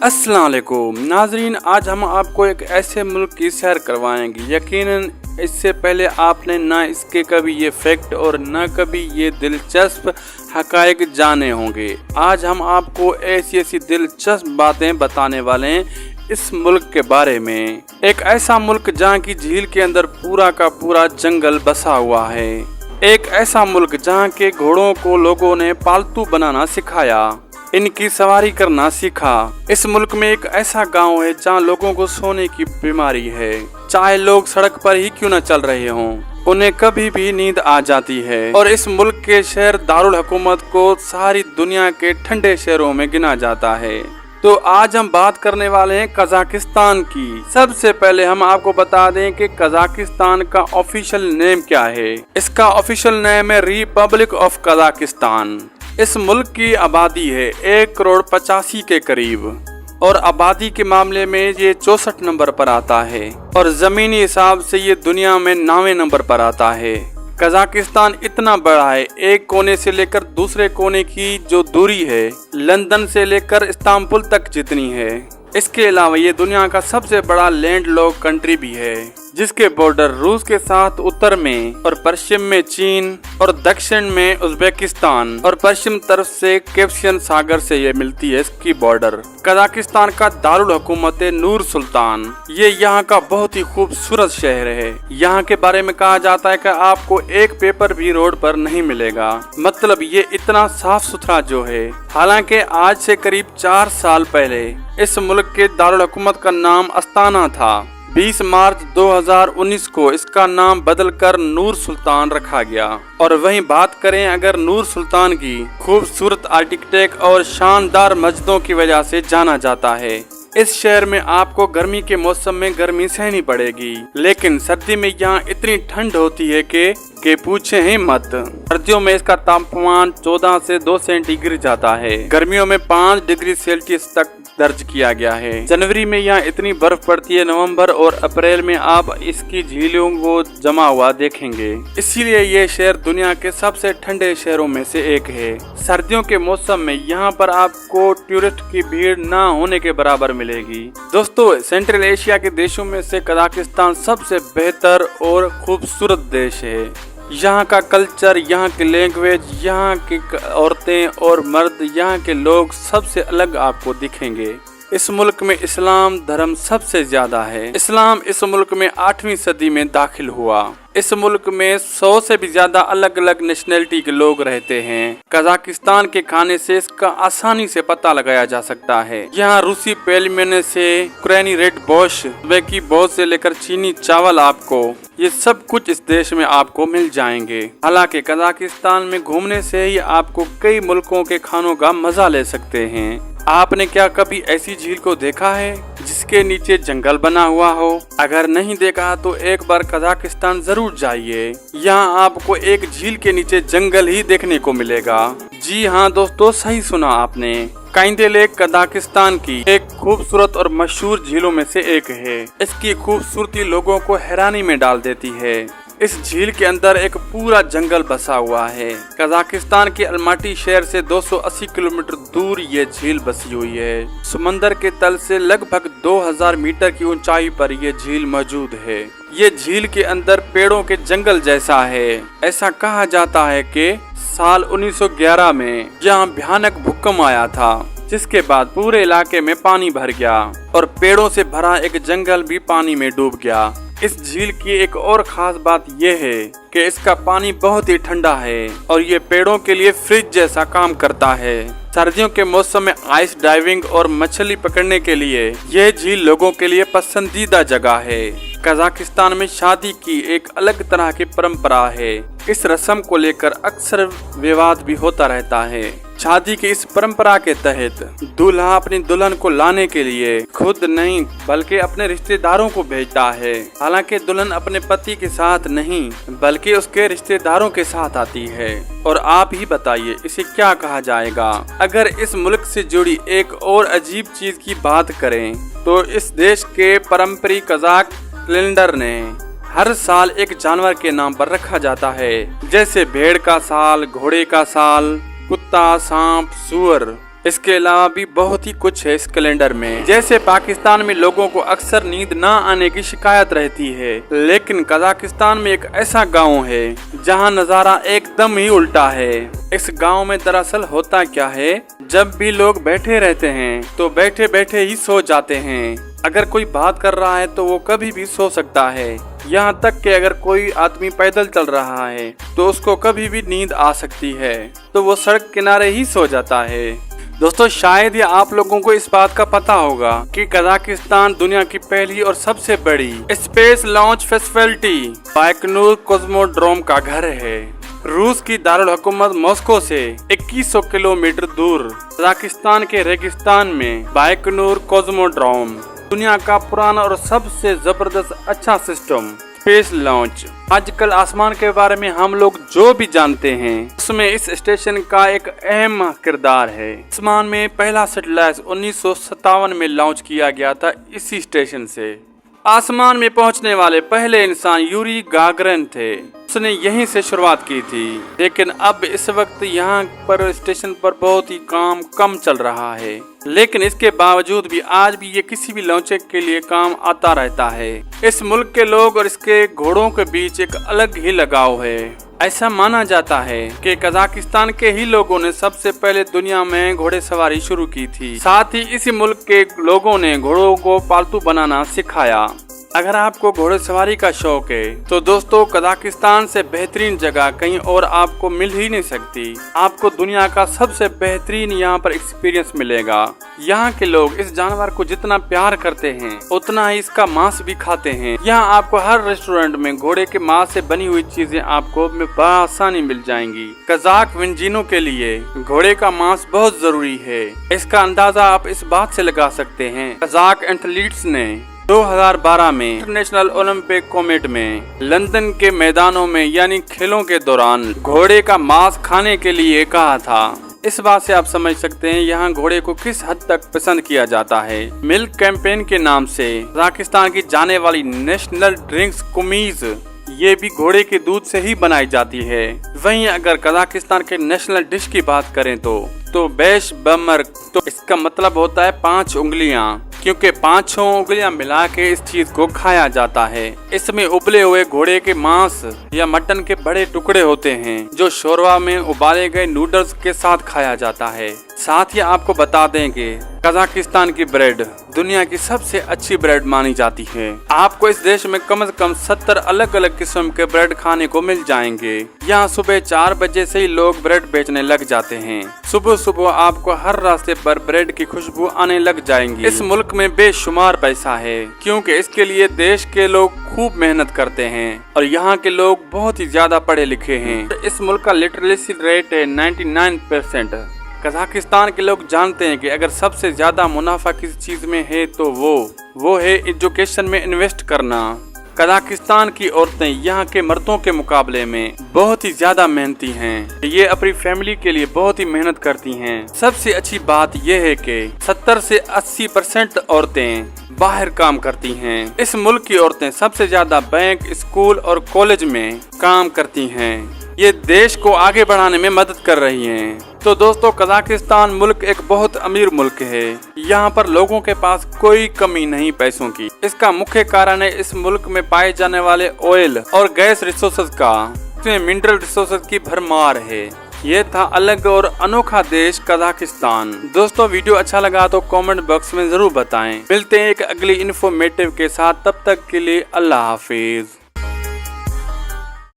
अस्सलाम वालेकुम नाजरीन, आज हम आपको एक ऐसे मुल्क की सैर करवाएंगे। यकीनन इससे पहले आपने ना इसके कभी ये फैक्ट और ना कभी ये दिलचस्प हकायक जाने होंगे। आज हम आपको ऐसी ऐसी दिलचस्प बातें बताने वाले हैं इस मुल्क के बारे में। एक ऐसा मुल्क जहाँ की झील के अंदर पूरा का पूरा जंगल बसा हुआ है। एक ऐसा मुल्क जहाँ के घोड़ों को लोगों ने पालतू बनाना सिखाया, इनकी सवारी करना सीखा। इस मुल्क में एक ऐसा गांव है जहां लोगों को सोने की बीमारी है। चाहे लोग सड़क पर ही क्यों न चल रहे हों, उन्हें कभी भी नींद आ जाती है। और इस मुल्क के शहर दारुल हुकूमत को सारी दुनिया के ठंडे शहरों में गिना जाता है। तो आज हम बात करने वाले हैं कजाकिस्तान की। सबसे पहले हम आपको बता दें कि कजाकिस्तान का ऑफिशियल नेम क्या है। इसका ऑफिशियल नेम है रिपब्लिक ऑफ कजाकिस्तान। इस मुल्क की आबादी है 1,85 के करीब और आबादी के मामले में ये 64 नंबर पर आता है और जमीनी हिसाब से ये दुनिया में 9वें नंबर पर आता है। कजाकिस्तान इतना बड़ा है, एक कोने से लेकर दूसरे कोने की जो दूरी है लंदन से लेकर इस्तांबुल तक जितनी है। इसके अलावा ये दुनिया का सबसे बड़ा लैंडलॉक कंट्री भी है, जिसके बॉर्डर रूस के साथ उत्तर में और पश्चिम में चीन और दक्षिण में उज्बेकिस्तान और पश्चिम तरफ से कैस्पियन सागर से ये मिलती है इसकी बॉर्डर। कजाकिस्तान का दारुल हुकूमत है नूर सुल्तान। ये यहाँ का बहुत ही खूबसूरत शहर है। यहाँ के बारे में कहा जाता है कि आपको एक पेपर भी रोड पर नहीं मिलेगा, मतलब ये इतना साफ सुथरा जो है। हालांकि आज से करीब 4 साल पहले इस मुल्क के दारुल हुकूमत का नाम अस्ताना था। 20 मार्च 2019 को इसका नाम बदलकर नूर सुल्तान रखा गया। और वहीं बात करें अगर नूर सुल्तान की, खूबसूरत आर्किटेक्ट और शानदार मस्जिदों की वजह से जाना जाता है। इस शहर में आपको गर्मी के मौसम में गर्मी सहनी पड़ेगी, लेकिन सर्दी में यहाँ इतनी ठंड होती है कि पूछे ही मत। सर्दियों में इसका तापमान 14 से 2 सेंटीग्रेड जाता है। गर्मियों में 5 डिग्री सेल्सियस तक दर्ज किया गया है। जनवरी में यहाँ इतनी बर्फ पड़ती है, नवंबर और अप्रैल में आप इसकी झीलों को जमा हुआ देखेंगे। इसीलिए ये शहर दुनिया के सबसे ठंडे शहरों में से एक है। सर्दियों के मौसम में यहाँ पर आपको टूरिस्ट की भीड़ ना होने के बराबर मिलेगी। दोस्तों, सेंट्रल एशिया के देशों में से कजाकिस्तान सबसे बेहतर और खूबसूरत देश है। यहाँ का कल्चर, यहाँ की लैंग्वेज, यहाँ की औरतें और मर्द, यहाँ के लोग सबसे अलग आपको दिखेंगे। इस मुल्क में इस्लाम धर्म सबसे ज्यादा है। इस्लाम इस मुल्क में 8वीं सदी में दाखिल हुआ। इस मुल्क में 100 से भी ज्यादा अलग अलग नेशनैलिटी के लोग रहते हैं। कजाकिस्तान के खाने से इसका आसानी से पता लगाया जा सकता है। यहाँ रूसी पेलमेने से यूक्रेनी रेड बोश, उज़्बेकी बोश से लेकर चीनी चावल, आपको ये सब कुछ इस देश में आपको मिल जाएंगे। हालांकि कजाकिस्तान में घूमने से ही आपको कई मुल्कों के खानों का मजा ले सकते हैं। आपने क्या कभी ऐसी झील को देखा है जिसके नीचे जंगल बना हुआ हो? अगर नहीं देखा तो एक बार कजाकिस्तान जरूर जाइए। यहाँ आपको एक झील के नीचे जंगल ही देखने को मिलेगा। जी हाँ दोस्तों, सही सुना आपने। काइंदे लेक कजाकिस्तान की एक खूबसूरत और मशहूर झीलों में से एक है। इसकी खूबसूरती लोगों को हैरानी में डाल देती है। इस झील के अंदर एक पूरा जंगल बसा हुआ है। कजाकिस्तान के अलमाटी शहर से 280 किलोमीटर दूर ये झील बसी हुई है। समंदर के तल से लगभग 2000 मीटर की ऊंचाई पर यह झील मौजूद है। ये झील के अंदर पेड़ों के जंगल जैसा है। ऐसा कहा जाता है कि साल 1911 में यहाँ भयानक भूकंप आया था, जिसके बाद पूरे इलाके में पानी भर गया और पेड़ों से भरा एक जंगल भी पानी में डूब गया। इस झील की एक और खास बात यह है कि इसका पानी बहुत ही ठंडा है और ये पेड़ों के लिए फ्रिज जैसा काम करता है। सर्दियों के मौसम में आइस डाइविंग और मछली पकड़ने के लिए यह झील लोगों के लिए पसंदीदा जगह है। कजाकिस्तान में शादी की एक अलग तरह की परंपरा है। इस रस्म को लेकर अक्सर विवाद भी होता रहता है। शादी की इस परंपरा के तहत दूल्हा अपनी दुल्हन को लाने के लिए खुद नहीं बल्कि अपने रिश्तेदारों को भेजता है। हालांकि दुल्हन अपने पति के साथ नहीं बल्कि उसके रिश्तेदारों के साथ आती है। और आप ही बताइए इसे क्या कहा जाएगा? अगर इस मुल्क से जुड़ी एक और अजीब चीज की बात करें तो इस देश के पारंपरिक कजाक कैलेंडर ने हर साल एक जानवर के नाम पर रखा जाता है, जैसे भेड़ का साल, घोड़े का साल, कुत्ता, सांप, सुअर। इसके अलावा भी बहुत ही कुछ है इस कैलेंडर में। जैसे पाकिस्तान में लोगों को अक्सर नींद ना आने की शिकायत रहती है, लेकिन कजाकिस्तान में एक ऐसा गांव है जहां नजारा एकदम ही उल्टा है। इस गांव में दरअसल होता क्या है, जब भी लोग बैठे रहते हैं तो बैठे बैठे ही सो जाते हैं। अगर कोई बात कर रहा है तो वो कभी भी सो सकता है। यहाँ तक कि अगर कोई आदमी पैदल चल रहा है तो उसको कभी भी नींद आ सकती है, तो वो सड़क किनारे ही सो जाता है। दोस्तों, शायद ये आप लोगों को इस बात का पता होगा कि कजाकिस्तान दुनिया की पहली और सबसे बड़ी स्पेस लॉन्च फैसिलिटी बाइकनूर कॉस्मोड्रोम का घर है। रूस की दारुल हुकूमत मॉस्को से 2100 किलोमीटर दूर कजाकिस्तान के रेगिस्तान में बाइकनूर कॉस्मोड्रोम दुनिया का पुराना और सबसे जबरदस्त अच्छा सिस्टम स्पेस लॉन्च। आजकल आसमान के बारे में हम लोग जो भी जानते हैं उसमें इस स्टेशन का एक अहम किरदार है। आसमान में पहला सैटेलाइट 1957 में लॉन्च किया गया था इसी स्टेशन से। आसमान में पहुंचने वाले पहले इंसान यूरी गागरिन थे, उसने यहीं से शुरुआत की थी। लेकिन अब इस वक्त यहाँ पर स्टेशन पर बहुत ही काम कम चल रहा है, लेकिन इसके बावजूद भी आज भी ये किसी भी लॉन्चिंग के लिए काम आता रहता है। इस मुल्क के लोग और इसके घोड़ों के बीच एक अलग ही लगाव है। ऐसा माना जाता है कि कजाकिस्तान के ही लोगों ने सबसे पहले दुनिया में घोड़े सवारी शुरू की थी। साथ ही इसी मुल्क के लोगों ने घोड़ों को पालतू बनाना सिखाया। अगर आपको घोड़े सवारी का शौक है तो दोस्तों, कजाकिस्तान से बेहतरीन जगह कहीं और आपको मिल ही नहीं सकती। आपको दुनिया का सबसे बेहतरीन यहाँ पर एक्सपीरियंस मिलेगा। यहाँ के लोग इस जानवर को जितना प्यार करते हैं उतना ही इसका मांस भी खाते हैं। यहाँ आपको हर रेस्टोरेंट में घोड़े के मांस से बनी हुई चीजें आपको बआसानी मिल जाएंगी। कजाक व्यंजनों के लिए घोड़े का मांस बहुत जरूरी है। इसका अंदाजा आप इस बात से लगा सकते हैं, कजाक एथलीट्स ने 2012 में इंटरनेशनल ओलंपिक कॉमिट में लंदन के मैदानों में यानी खेलों के दौरान घोड़े का मांस खाने के लिए कहा था। इस बात से आप समझ सकते हैं यहाँ घोड़े को किस हद तक पसंद किया जाता है। मिल्क कैंपेन के नाम से कजाकिस्तान की जाने वाली नेशनल ड्रिंक्स कुमीज, ये भी घोड़े के दूध से ही बनाई जाती है। वहीं अगर कजाकिस्तान के नेशनल डिश की बात करें तो बेश बमर, तो इसका मतलब होता है 5 उंगलियां, क्योंकि 5 उंगलियां मिला के इस चीज को खाया जाता है। इसमें उबले हुए घोड़े के मांस या मटन के बड़े टुकड़े होते हैं जो शोरबा में उबाले गए नूडल्स के साथ खाया जाता है। साथ ही आपको बता दें कि कजाकिस्तान की ब्रेड दुनिया की सबसे अच्छी ब्रेड मानी जाती है। आपको इस देश में कम से कम 70 अलग अलग किस्म के ब्रेड खाने को मिल जाएंगे। यहाँ सुबह 4 बजे से ही लोग ब्रेड बेचने लग जाते हैं। सुबह सुबह आपको हर रास्ते पर ब्रेड की खुशबू आने लग जाएंगी। इस मुल्क में बेशुमार पैसा है, क्योंकि इसके लिए देश के लोग खूब मेहनत करते हैं और यहाँ के लोग बहुत ही ज्यादा पढ़े लिखे हैं। इस मुल्क का लिटरेसी रेट है 99%। कजाकिस्तान के लोग जानते हैं कि अगर सबसे ज्यादा मुनाफा किसी चीज में है तो वो है एजुकेशन में इन्वेस्ट करना। कजाकिस्तान की औरतें यहाँ के मर्दों के मुकाबले में बहुत ही ज्यादा मेहनती हैं। ये अपनी फैमिली के लिए बहुत ही मेहनत करती हैं। सबसे अच्छी बात यह है कि 70 से 80% औरतें बाहर काम करती हैं। इस मुल्क की औरतें सबसे ज्यादा बैंक, स्कूल और कॉलेज में काम करती हैं। ये देश को आगे बढ़ाने में मदद कर रही हैं। तो दोस्तों, कजाकिस्तान मुल्क एक बहुत अमीर मुल्क है। यहाँ पर लोगों के पास कोई कमी नहीं पैसों की। इसका मुख्य कारण है इस मुल्क में पाए जाने वाले ऑयल और गैस रिसोर्सेज का, इसमें मिनरल रिसोर्सेज की भरमार है। ये था अलग और अनोखा देश कजाकिस्तान। दोस्तों, वीडियो अच्छा लगा तो कमेंट बॉक्स में जरूर बताएं। मिलते हैं एक अगली इन्फॉर्मेटिव के साथ, तब तक के लिए अल्लाह हाफिज।